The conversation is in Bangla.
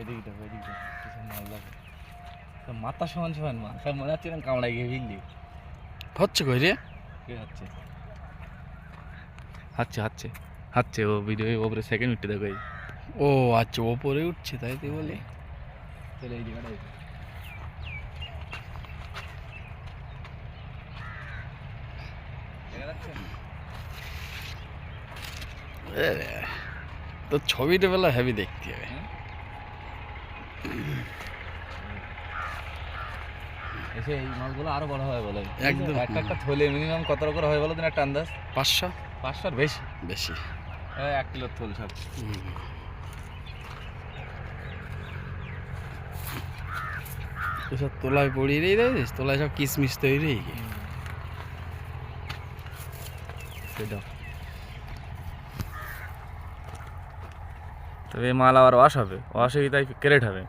এদিকটা কিছু মাল যাবে মাথা সমান সমান মাছ সব মনে হচ্ছে না কামড়াই গিয়ে বুঝলি হচ্ছে কই রে কে হচ্ছে হাচ্ছে হাচ্ছে হাচ্ছে ও ভিডিও ওপরে সেকেন্ড উঠতে দেখো এই ও আচ্ছা ওপরে উঠছে তাই তুই বলি চলে এই জায়গাটাই দেখা যাচ্ছে তো ছবিটা বেলা হেভি দেখতে হবে এসে এই মাছগুলো আরো বড় হয় বলে একদম। একটা একটা থলে মিনিমাম কত করে হয় বলো দিন একটা আন্দাজ 500 500 বেশি বেশি 1 কিলোর থল সব এসব তোলায় পড়িয়ে রে দেখিস তোলায় সব কিসমিস তৈরি সেটা তবে এই মাল আবার ওয়াশ হবে ওয়াশে তাই ক্যারেট হবে